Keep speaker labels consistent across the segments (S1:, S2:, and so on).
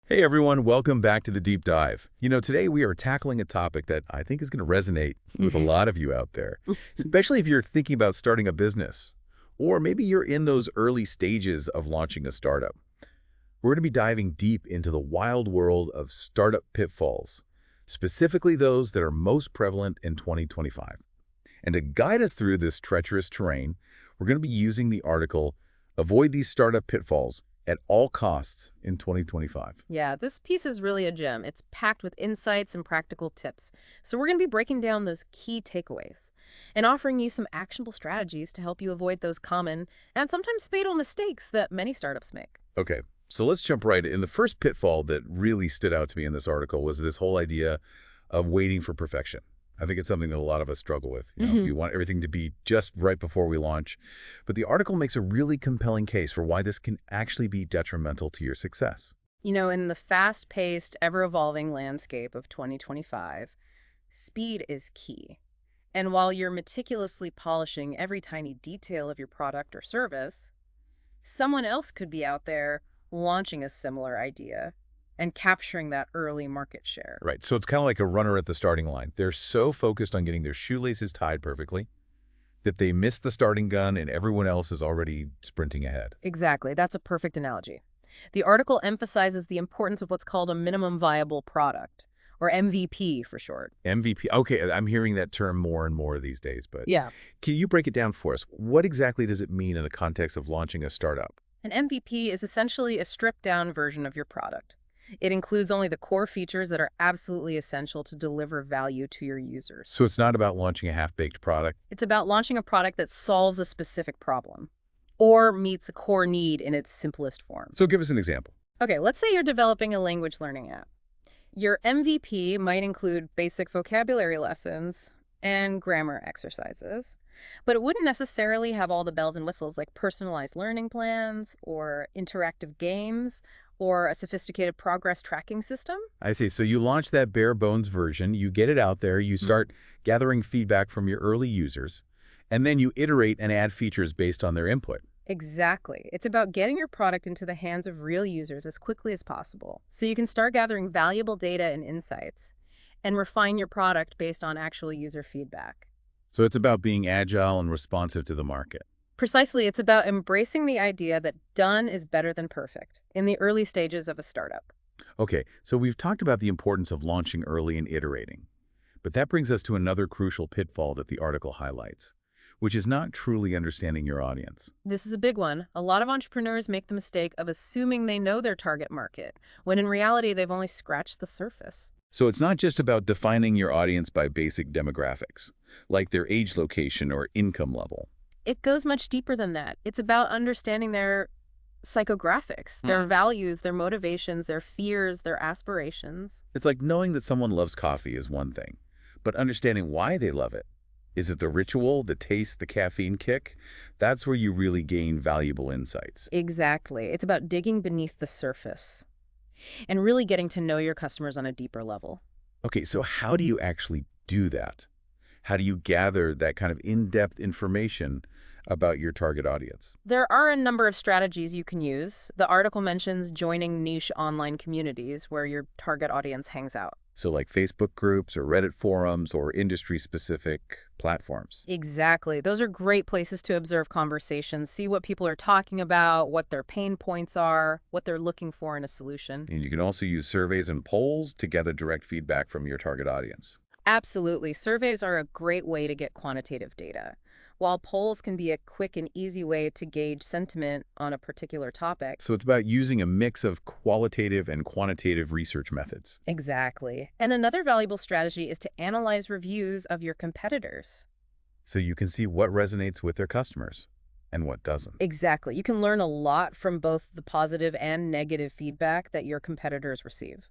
S1: Hey everyone, welcome back to the Deep Dive. Today we are tackling a topic that I think is going to resonate with a lot of you out there, especially if you're thinking about starting a business, or maybe you're in those early stages of launching a startup. We're going to be diving deep into the wild world of startup pitfalls, specifically those that are most prevalent in 2025. And to guide us through this treacherous terrain, we're going to be using the article, Avoid These Startup Pitfalls at All Costs in 2025.
S2: Yeah, this piece is really a gem. It's packed with insights and practical tips. So we're going to be breaking down those key takeaways and offering you some actionable strategies to help you avoid those common and sometimes fatal mistakes that many startups make.
S1: Okay, so let's jump right in. The first pitfall that really stood out to me in this article was this whole idea of waiting for perfection. I think it's something that a lot of us struggle with.
S2: hmm
S1: You want everything to be just right before we launch. But the article makes a really compelling case for why this can actually be detrimental to your success.
S2: In the fast-paced, ever-evolving landscape of 2025, speed is key. And while you're meticulously polishing every tiny detail of your product or service, someone else could be out there launching a similar idea and capturing that early market share.
S1: Right, so it's kind of like a runner at the starting line. They're so focused on getting their shoelaces tied perfectly that they miss the starting gun and everyone else is already sprinting ahead.
S2: Exactly. That's a perfect analogy. The article emphasizes the importance of what's called a minimum viable product, or MVP for short.
S1: MVP. Okay, I'm hearing that term more and more these days, but
S2: Yeah.
S1: can you break it down for us? What exactly does it mean in the context of launching a startup?
S2: An MVP is essentially a stripped down version of your product. It includes only the core features that are absolutely essential to deliver value to your users.
S1: So it's not about launching a half-baked product.
S2: It's about launching a product that solves a specific problem or meets a core need in its simplest form.
S1: So give us an example.
S2: Okay, let's say you're developing a language learning app. Your MVP might include basic vocabulary lessons and grammar exercises, but it wouldn't necessarily have all the bells and whistles like personalized learning plans or interactive games or a sophisticated progress tracking system.
S1: I see. So you launch that bare bones version, you get it out there, you start gathering feedback from your early users, and then you iterate and add features based on their input.
S2: Exactly. It's about getting your product into the hands of real users as quickly as possible so you can start gathering valuable data and insights and refine your product based on actual user feedback.
S1: So it's about being agile and responsive to the market.
S2: Precisely, it's about embracing the idea that done is better than perfect in the early stages of a startup.
S1: Okay, so we've talked about the importance of launching early and iterating. But that brings us to another crucial pitfall that the article highlights, which is not truly understanding your audience.
S2: This is a big one. A lot of entrepreneurs make the mistake of assuming they know their target market, when in reality they've only scratched the surface.
S1: So it's not just about defining your audience by basic demographics, like their age, location, or income level.
S2: It goes much deeper than that. It's about understanding their psychographics, their values, their motivations, their fears, their aspirations.
S1: It's like knowing that someone loves coffee is one thing, but understanding why they love it. Is it the ritual, the taste, the caffeine kick? That's where you really gain valuable insights.
S2: Exactly. It's about digging beneath the surface and really getting to know your customers on a deeper level.
S1: Okay, so how do you actually do that? How do you gather that kind of in-depth information about your target audience?
S2: There are a number of strategies you can use. The article mentions joining niche online communities where your target audience hangs out.
S1: So like Facebook groups or Reddit forums or industry-specific platforms.
S2: Exactly. Those are great places to observe conversations, see what people are talking about, what their pain points are, what they're looking for in a solution.
S1: And you can also use surveys and polls to gather direct feedback from your target audience.
S2: Absolutely. Surveys are a great way to get quantitative data, while polls can be a quick and easy way to gauge sentiment on a particular topic.
S1: So it's about using a mix of qualitative and quantitative research methods.
S2: Exactly. And another valuable strategy is to analyze reviews of your competitors.
S1: So you can see what resonates with their customers and what doesn't.
S2: Exactly. You can learn a lot from both the positive and negative feedback that your competitors receive.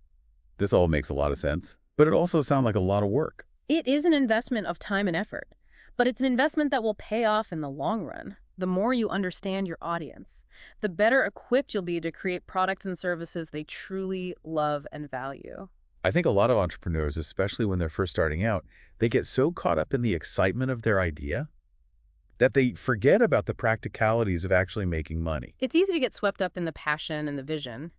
S1: This all makes a lot of sense, but it also sounds like a lot of work.
S2: It is an investment of time and effort, but it's an investment that will pay off in the long run. The more you understand your audience, the better equipped you'll be to create products and services they truly love and value.
S1: I think a lot of entrepreneurs, especially when they're first starting out, they get so caught up in the excitement of their idea that they forget about the practicalities of actually making money.
S2: It's easy to get swept up in the passion and the vision,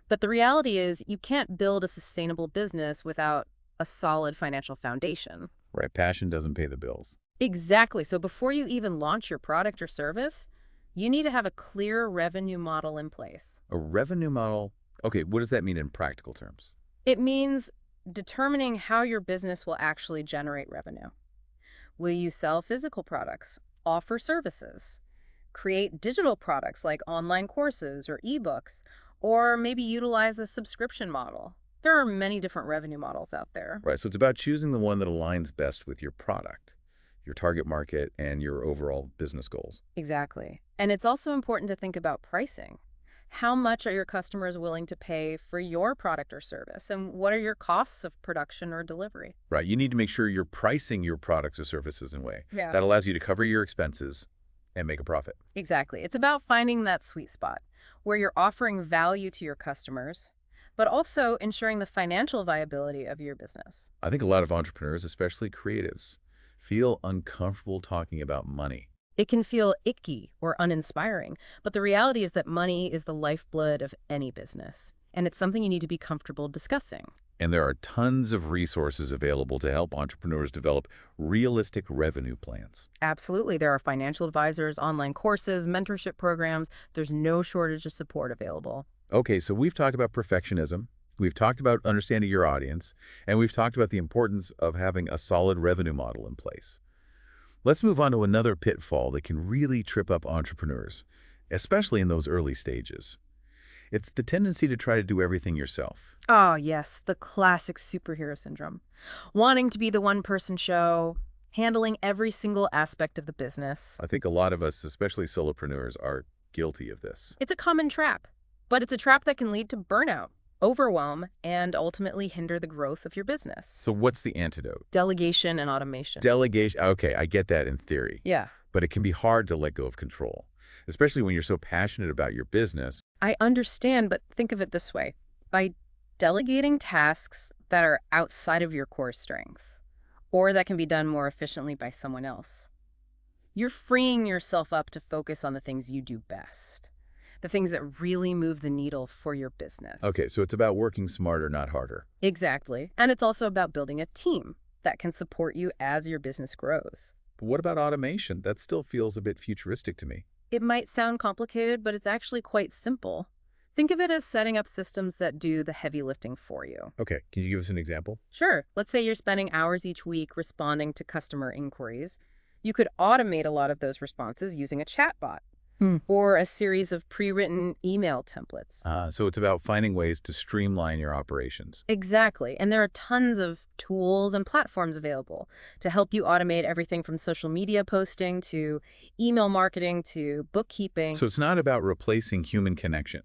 S2: But the reality is you can't build a sustainable business without a solid financial foundation.
S1: Right, passion doesn't pay the bills.
S2: Exactly. So before you even launch your product or service, you need to have a clear revenue model in place.
S1: A revenue model, okay, what does that mean in practical terms?
S2: It means determining how your business will actually generate revenue. Will you sell physical products, offer services, create digital products like online courses or ebooks, or maybe utilize a subscription model? There are many different revenue models out there.
S1: Right, so it's about choosing the one that aligns best with your product, your target market, and your overall business goals.
S2: Exactly. And it's also important to think about pricing. How much are your customers willing to pay for your product or service? And what are your costs of production or delivery?
S1: Right, you need to make sure you're pricing your products or services in a way
S2: Yeah.
S1: that allows you to cover your expenses and make a profit.
S2: Exactly. It's about finding that sweet spot where you're offering value to your customers, but also ensuring the financial viability of your business.
S1: I think a lot of entrepreneurs, especially creatives, feel uncomfortable talking about money.
S2: It can feel icky or uninspiring, but the reality is that money is the lifeblood of any business, and it's something you need to be comfortable discussing.
S1: And there are tons of resources available to help entrepreneurs develop realistic revenue plans.
S2: Absolutely. There are financial advisors, online courses, mentorship programs. There's no shortage of support available.
S1: Okay, so we've talked about perfectionism, we've talked about understanding your audience, and we've talked about the importance of having a solid revenue model in place. Let's move on to another pitfall that can really trip up entrepreneurs, especially in those early stages. It's the tendency to try to do everything yourself.
S2: Oh, yes, the classic superhero syndrome. Wanting to be the one-person show, handling every single aspect of the business.
S1: I think a lot of us, especially solopreneurs, are guilty of this.
S2: It's a common trap, but it's a trap that can lead to burnout, overwhelm, and ultimately hinder the growth of your business.
S1: So what's the antidote?
S2: Delegation and automation.
S1: Delegation. Okay, I get that in theory,
S2: Yeah,
S1: but it can be hard to let go of control, especially when you're so passionate about your business.
S2: I understand, but think of it this way. By delegating tasks that are outside of your core strengths, or that can be done more efficiently by someone else, you're freeing yourself up to focus on the things you do best, the things that really move the needle for your business.
S1: Okay, so it's about working smarter, not harder.
S2: Exactly. And it's also about building a team that can support you as your business grows.
S1: But what about automation? That still feels a bit futuristic to me.
S2: It might sound complicated, but it's actually quite simple. Think of it as setting up systems that do the heavy lifting for you.
S1: Okay, can you give us an example?
S2: Sure, let's say you're spending hours each week responding to customer inquiries. You could automate a lot of those responses using a chatbot or a series of pre-written email templates.
S1: So it's about finding ways to streamline your operations.
S2: Exactly. And there are tons of tools and platforms available to help you automate everything from social media posting to email marketing to bookkeeping.
S1: So it's not about replacing human connection,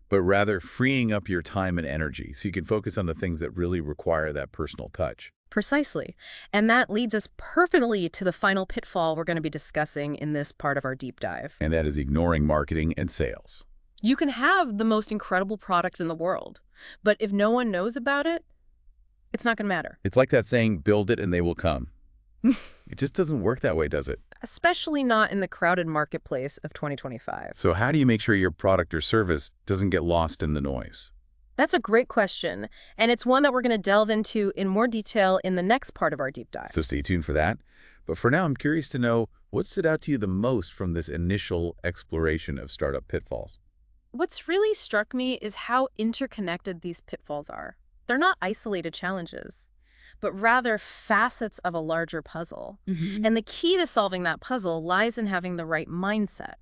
S1: but rather freeing up your time and energy so you can focus on the things that really require that personal touch.
S2: Precisely. And that leads us perfectly to the final pitfall we're going to be discussing in this part of our deep dive.
S1: And that is ignoring marketing and sales.
S2: You can have the most incredible product in the world, but if no one knows about it, it's not going to matter.
S1: It's like that saying, build it and they will come. It just doesn't work that way, does it?
S2: Especially not in the crowded marketplace of 2025.
S1: So how do you make sure your product or service doesn't get lost in the noise?
S2: That's a great question, and it's one that we're going to delve into in more detail in the next part of our deep dive.
S1: So stay tuned for that. But for now, I'm curious to know what stood out to you the most from this initial exploration of startup pitfalls.
S2: What's really struck me is how interconnected these pitfalls are. They're not isolated challenges, but rather facets of a larger puzzle. And the key to solving that puzzle lies in having the right mindset.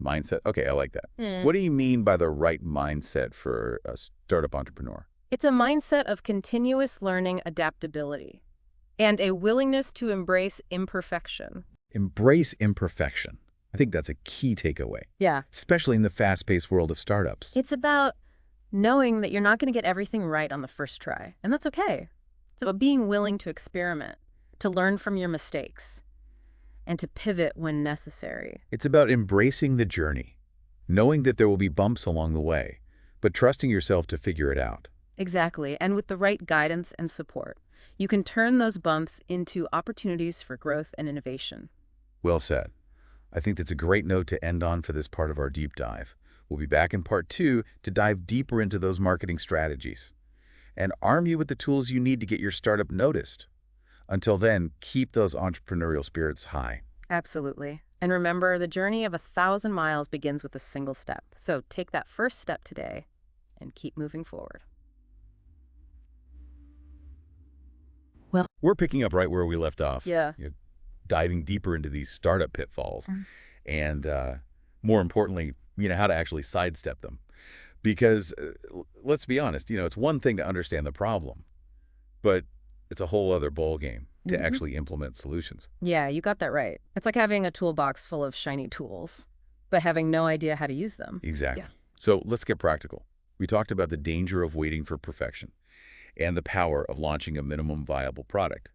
S1: Mindset? Okay, I like that. What do you mean by the right mindset for a startup entrepreneur?
S2: It's a mindset of continuous learning adaptability and a willingness to embrace imperfection.
S1: Embrace imperfection. I think that's a key takeaway,
S2: Yeah.
S1: especially in the fast-paced world of startups.
S2: It's about knowing that you're not going to get everything right on the first try, and that's okay. It's about being willing to experiment, to learn from your mistakes, and to pivot when necessary.
S1: It's about embracing the journey, knowing that there will be bumps along the way, but trusting yourself to figure it out.
S2: Exactly, and with the right guidance and support, you can turn those bumps into opportunities for growth and innovation.
S1: Well said. I think that's a great note to end on for this part of our deep dive. We'll be back in part 2 to dive deeper into those marketing strategies and arm you with the tools you need to get your startup noticed. Until then, keep those entrepreneurial spirits high.
S2: Absolutely. And remember, the journey of 1,000 miles begins with a single step. So take that first step today and keep moving forward.
S1: Well, we're picking up right where we left off.
S2: Yeah.
S1: Diving deeper into these startup pitfalls and more importantly, how to actually sidestep them. Because let's be honest, it's one thing to understand the problem, but it's a whole other ballgame to actually implement solutions.
S2: Yeah, you got that right. It's like having a toolbox full of shiny tools, but having no idea how to use them.
S1: Exactly.
S2: Yeah.
S1: So let's get practical. We talked about the danger of waiting for perfection and the power of launching a minimum viable product.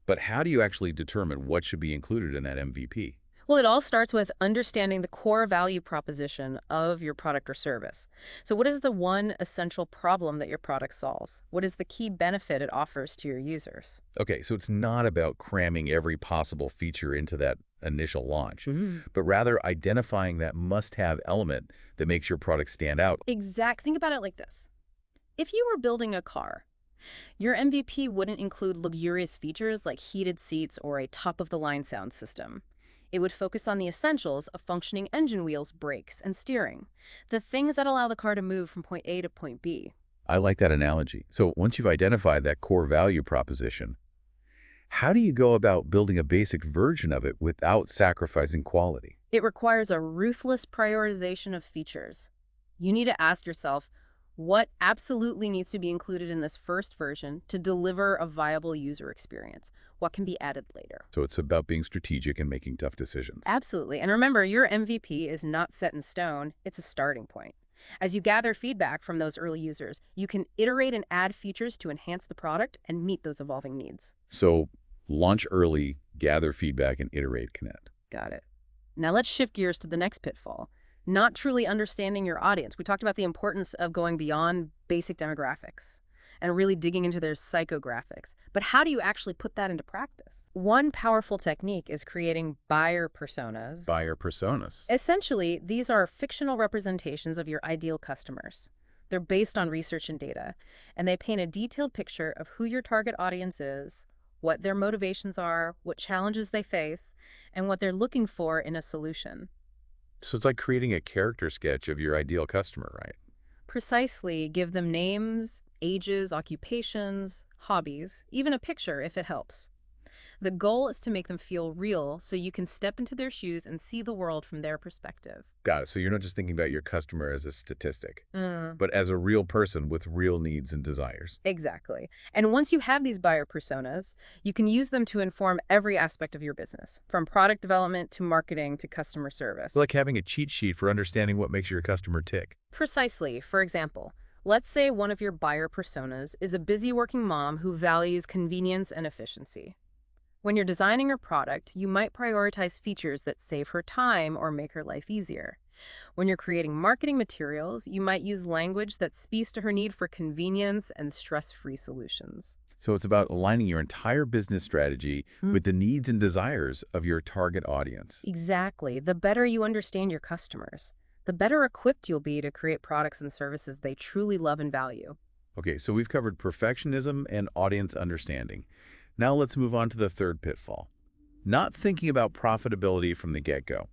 S1: But how do you actually determine what should be included in that MVP?
S2: Well, it all starts with understanding the core value proposition of your product or service. So what is the one essential problem that your product solves? What is the key benefit it offers to your users?
S1: Okay, so it's not about cramming every possible feature into that initial launch, but rather identifying that must-have element that makes your product stand out.
S2: Think about it like this. If you were building a car, your MVP wouldn't include luxurious features like heated seats or a top-of-the-line sound system. It would focus on the essentials of functioning engine wheels, brakes, and steering, the things that allow the car to move from point A to point B.
S1: I like that analogy. So once you've identified that core value proposition, how do you go about building a basic version of it without sacrificing quality?
S2: It requires a ruthless prioritization of features. You need to ask yourself, what absolutely needs to be included in this first version to deliver a viable user experience? What can be added later?
S1: So it's about being strategic and making tough decisions.
S2: Absolutely. And remember, your MVP is not set in stone. It's a starting point. As you gather feedback from those early users, you can iterate and add features to enhance the product and meet those evolving needs.
S1: So launch early, gather feedback, and iterate, connect.
S2: Got it. Now let's shift gears to the next pitfall. Not truly understanding your audience. We talked about the importance of going beyond basic demographics and really digging into their psychographics. But how do you actually put that into practice? One powerful technique is creating buyer personas.
S1: Buyer personas.
S2: Essentially, these are fictional representations of your ideal customers. They're based on research and data, and they paint a detailed picture of who your target audience is, what their motivations are, what challenges they face, and what they're looking for in a solution.
S1: So it's like creating a character sketch of your ideal customer, right?
S2: Precisely. Give them names, ages, occupations, hobbies, even a picture if it helps. The goal is to make them feel real so you can step into their shoes and see the world from their perspective.
S1: Got it. So you're not just thinking about your customer as a statistic, but as a real person with real needs and desires.
S2: Exactly. And once you have these buyer personas, you can use them to inform every aspect of your business, from product development to marketing to customer service.
S1: It's like having a cheat sheet for understanding what makes your customer tick.
S2: Precisely. For example, let's say one of your buyer personas is a busy working mom who values convenience and efficiency. When you're designing your product, you might prioritize features that save her time or make her life easier. When you're creating marketing materials, you might use language that speaks to her need for convenience and stress-free solutions.
S1: So it's about aligning your entire business strategy with the needs and desires of your target audience.
S2: Exactly. The better you understand your customers, the better equipped you'll be to create products and services they truly love and value.
S1: Okay, so we've covered perfectionism and audience understanding. Now let's move on to the third pitfall. Not thinking about profitability from the get-go.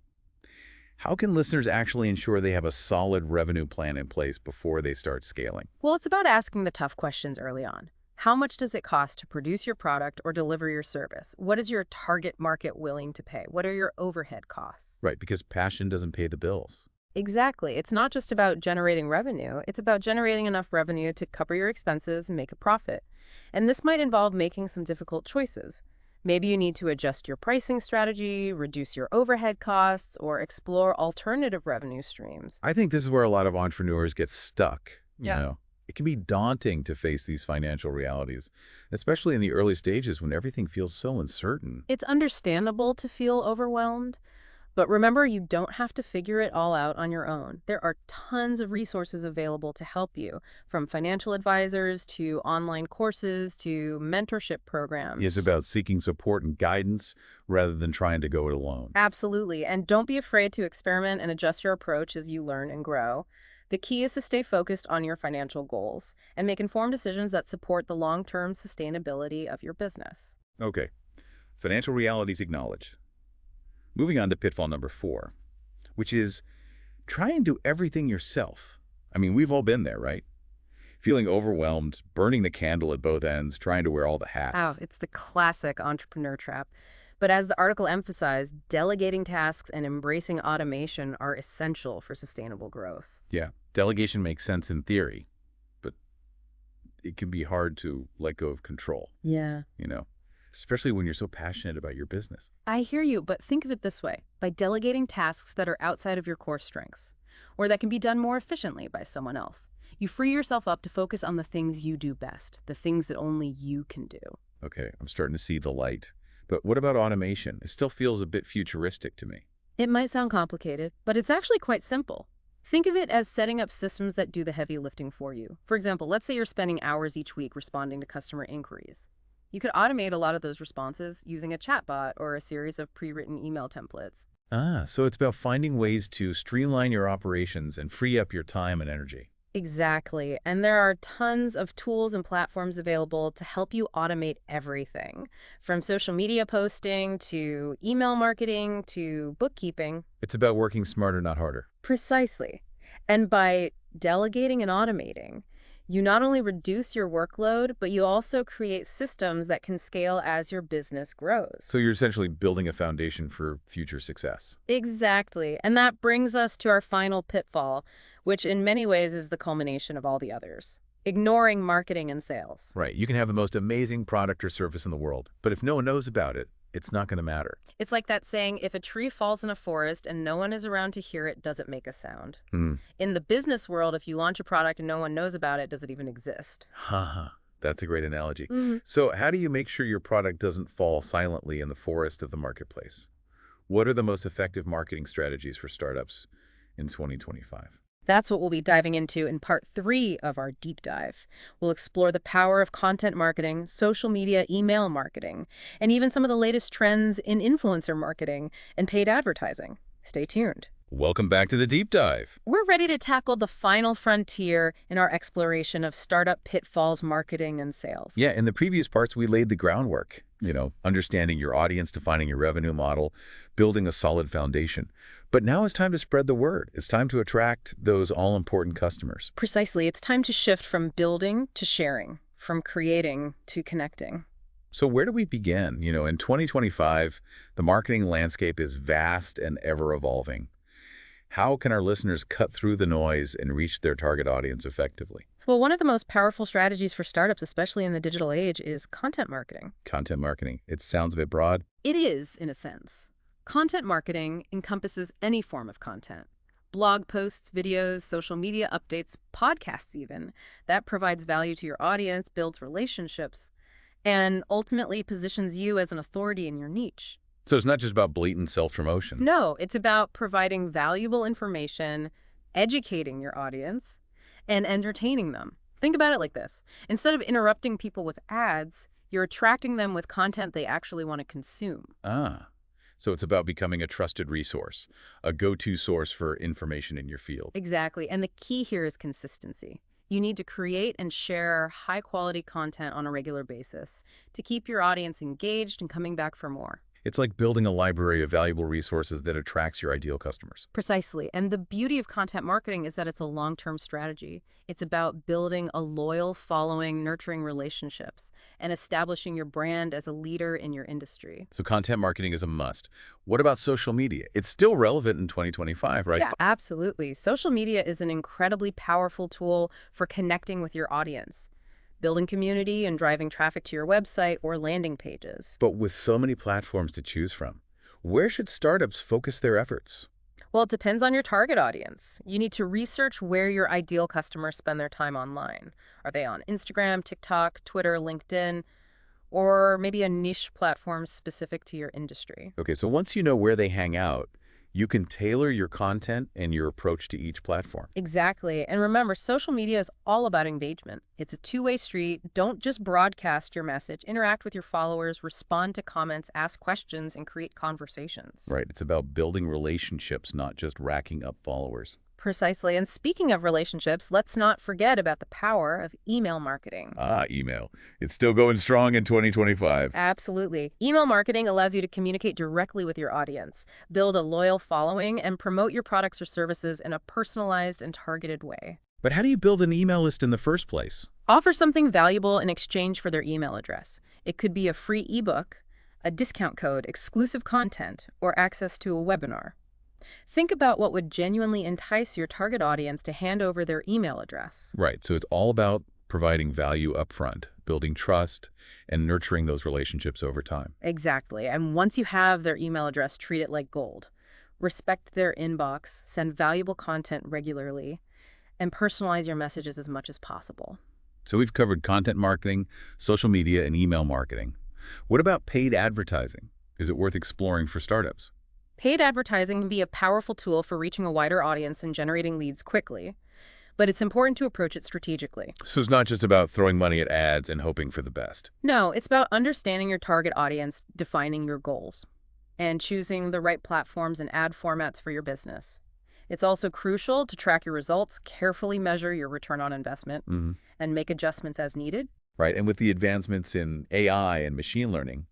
S1: How can listeners actually ensure they have a solid revenue plan in place before they start scaling?
S2: Well, it's about asking the tough questions early on. How much does it cost to produce your product or deliver your service? What is your target market willing to pay? What are your overhead costs?
S1: Right, because passion doesn't pay the bills.
S2: Exactly. It's not just about generating revenue. It's about generating enough revenue to cover your expenses and make a profit. And this might involve making some difficult choices. Maybe you need to adjust your pricing strategy, reduce your overhead costs, or explore alternative revenue streams.
S1: I think this is where a lot of entrepreneurs get stuck.
S2: Yeah.
S1: It can be daunting to face these financial realities, especially in the early stages when everything feels so uncertain.
S2: It's understandable to feel overwhelmed, But remember, you don't have to figure it all out on your own. There are tons of resources available to help you, from financial advisors to online courses to mentorship
S1: It's
S2: programs.
S1: about seeking support and guidance rather than trying to go it alone.
S2: Absolutely. And don't be afraid to experiment and adjust your approach as you learn and grow. The key is to stay focused on your financial goals and make informed decisions that support the long-term sustainability of your business.
S1: Okay, financial realities acknowledged. Moving on to pitfall number 4, which is try and do everything yourself. I mean, we've all been there, right? Feeling overwhelmed, burning the candle at both ends, trying to wear all the hats.
S2: Oh, it's the classic entrepreneur trap. But as the article emphasized, delegating tasks and embracing automation are essential for sustainable growth.
S1: Yeah, delegation makes sense in theory, but it can be hard to let go of control,
S2: Yeah.
S1: especially when you're so passionate about your business.
S2: I hear you, but think of it this way. By delegating tasks that are outside of your core strengths, or that can be done more efficiently by someone else, you free yourself up to focus on the things you do best, the things that only you can do.
S1: Okay, I'm starting to see the light. But what about automation? It still feels a bit futuristic to me.
S2: It might sound complicated, but it's actually quite simple. Think of it as setting up systems that do the heavy lifting for you. For example, let's say you're spending hours each week responding to customer inquiries. You could automate a lot of those responses using a chatbot or a series of pre-written email templates.
S1: So it's about finding ways to streamline your operations and free up your time and energy.
S2: Exactly. And there are tons of tools and platforms available to help you automate everything, from social media posting to email marketing to bookkeeping.
S1: It's about working smarter, not harder.
S2: Precisely. And by delegating and automating, you not only reduce your workload, but you also create systems that can scale as your business grows.
S1: So you're essentially building a foundation for future success.
S2: Exactly. And that brings us to our final pitfall, which in many ways is the culmination of all the others: ignoring marketing and sales.
S1: Right. You can have the most amazing product or service in the world, but if no one knows about it, it's not going to matter.
S2: It's like that saying, if a tree falls in a forest and no one is around to hear it, does it make a sound?
S1: Hmm.
S2: In the business world, if you launch a product and no one knows about it, does it even exist?
S1: Haha. That's a great analogy.
S2: Mhm.
S1: So how do you make sure your product doesn't fall silently in the forest of the marketplace? What are the most effective marketing strategies for startups in 2025?
S2: That's what we'll be diving into in part 3 of our deep dive. We'll explore the power of content marketing, social media, email marketing, and even some of the latest trends in influencer marketing and paid advertising. Stay tuned.
S1: Welcome back to the deep dive.
S2: We're ready to tackle the final frontier in our exploration of startup pitfalls, marketing, and sales.
S1: Yeah, in the previous parts, we laid the groundwork, understanding your audience, defining your revenue model, building a solid foundation. But now it's time to spread the word. It's time to attract those all-important customers.
S2: Precisely. It's time to shift from building to sharing, from creating to connecting.
S1: So where do we begin? In 2025, the marketing landscape is vast and ever-evolving. How can our listeners cut through the noise and reach their target audience effectively?
S2: Well, one of the most powerful strategies for startups, especially in the digital age, is content marketing.
S1: Content marketing. It sounds a bit broad.
S2: It is, in a sense. Content marketing encompasses any form of content. Blog posts, videos, social media updates, podcasts even. That provides value to your audience, builds relationships, and ultimately positions you as an authority in your niche.
S1: So it's not just about blatant self-promotion.
S2: No, it's about providing valuable information, educating your audience, and entertaining them. Think about it like this. Instead of interrupting people with ads, you're attracting them with content they actually want to consume.
S1: So it's about becoming a trusted resource, a go-to source for information in your field.
S2: Exactly. And the key here is consistency. You need to create and share high-quality content on a regular basis to keep your audience engaged and coming back for more.
S1: It's like building a library of valuable resources that attracts your ideal customers.
S2: Precisely. And the beauty of content marketing is that it's a long-term strategy. It's about building a loyal following, nurturing relationships, and establishing your brand as a leader in your industry.
S1: So content marketing is a must. What about social media? It's still relevant in 2025, right?
S2: Yeah, absolutely. Social media is an incredibly powerful tool for connecting with your audience, building community and driving traffic to your website or landing pages.
S1: But with so many platforms to choose from, where should startups focus their efforts?
S2: Well, it depends on your target audience. You need to research where your ideal customers spend their time online. Are they on Instagram, TikTok, Twitter, LinkedIn, or maybe a niche platform specific to your industry?
S1: Okay, so once you know where they hang out, You can tailor your content and your approach to each platform.
S2: Exactly. And remember, social media is all about engagement. It's a two-way street. Don't just broadcast your message. Interact with your followers, respond to comments, ask questions, and create conversations.
S1: Right. It's about building relationships, not just racking up followers.
S2: Precisely. And speaking of relationships, let's not forget about the power of email marketing.
S1: Email. It's still going strong in 2025.
S2: Absolutely. Email marketing allows you to communicate directly with your audience, build a loyal following, and promote your products or services in a personalized and targeted way.
S1: But how do you build an email list in the first place?
S2: Offer something valuable in exchange for their email address. It could be a free ebook, a discount code, exclusive content, or access to a webinar. Think about what would genuinely entice your target audience to hand over their email address.
S1: Right. So it's all about providing value upfront, building trust, and nurturing those relationships over time.
S2: Exactly. And once you have their email address, treat it like gold. Respect their inbox, send valuable content regularly, and personalize your messages as much as possible.
S1: So we've covered content marketing, social media, and email marketing. What about paid advertising? Is it worth exploring for startups?
S2: Paid advertising can be a powerful tool for reaching a wider audience and generating leads quickly, but it's important to approach it strategically.
S1: So it's not just about throwing money at ads and hoping for the best.
S2: No, it's about understanding your target audience, defining your goals, and choosing the right platforms and ad formats for your business. It's also crucial to track your results, carefully measure your return on investment, and make adjustments as needed.
S1: Right. And with the advancements in AI and machine learning,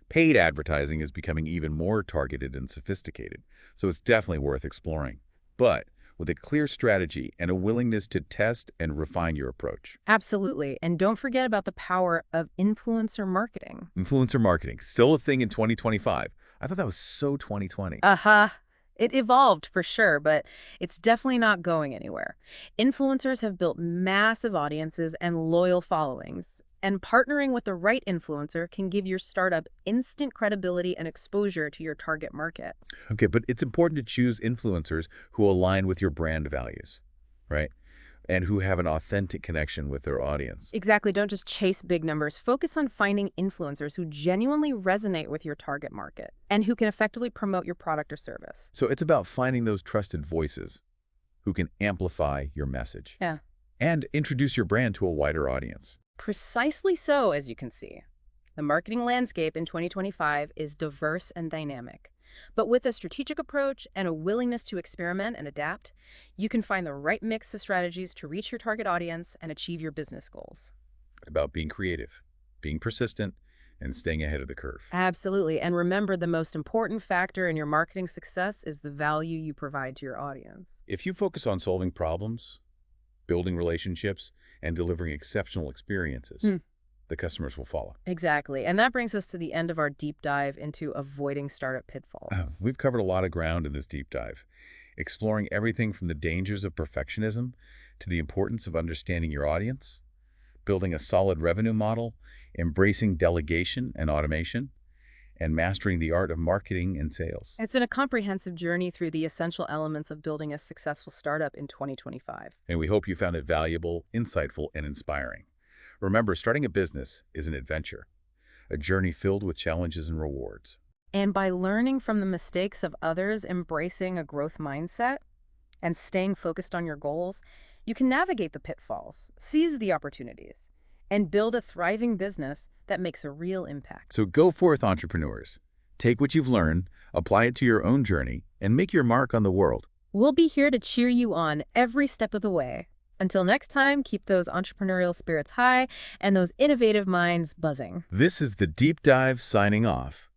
S1: paid advertising is becoming even more targeted and sophisticated, so it's definitely worth exploring. But with a clear strategy and a willingness to test and refine your approach.
S2: Absolutely. And don't forget about the power of influencer marketing.
S1: Influencer marketing, still a thing in 2025. I thought that was so 2020.
S2: It evolved for sure, but it's definitely not going anywhere. Influencers have built massive audiences and loyal followings, and partnering with the right influencer can give your startup instant credibility and exposure to your target market.
S1: Okay, but it's important to choose influencers who align with your brand values, right? And who have an authentic connection with their audience.
S2: Exactly. Don't just chase big numbers. Focus on finding influencers who genuinely resonate with your target market and who can effectively promote your product or service.
S1: So it's about finding those trusted voices who can amplify your message.
S2: Yeah.
S1: And introduce your brand to a wider audience.
S2: Precisely so, as you can see. The marketing landscape in 2025 is diverse and dynamic. But with a strategic approach and a willingness to experiment and adapt, you can find the right mix of strategies to reach your target audience and achieve your business goals.
S1: It's about being creative, being persistent, and staying ahead of the curve.
S2: Absolutely. And remember, the most important factor in your marketing success is the value you provide to your audience.
S1: If you focus on solving problems, building relationships, and delivering exceptional experiences, the customers will follow.
S2: Exactly. And that brings us to the end of our deep dive into avoiding startup pitfalls.
S1: We've covered a lot of ground in this deep dive, exploring everything from the dangers of perfectionism to the importance of understanding your audience, building a solid revenue model, embracing delegation and automation, and mastering the art of marketing and sales.
S2: It's been a comprehensive journey through the essential elements of building a successful startup in 2025.
S1: And we hope you found it valuable, insightful, and inspiring. Remember, starting a business is an adventure, a journey filled with challenges and rewards.
S2: And by learning from the mistakes of others, embracing a growth mindset, and staying focused on your goals, you can navigate the pitfalls, seize the opportunities, and build a thriving business that makes a real impact.
S1: So go forth, entrepreneurs. Take what you've learned, apply it to your own journey, and make your mark on the world.
S2: We'll be here to cheer you on every step of the way. Until next time, keep those entrepreneurial spirits high and those innovative minds buzzing.
S1: This is The Deep Dive signing off.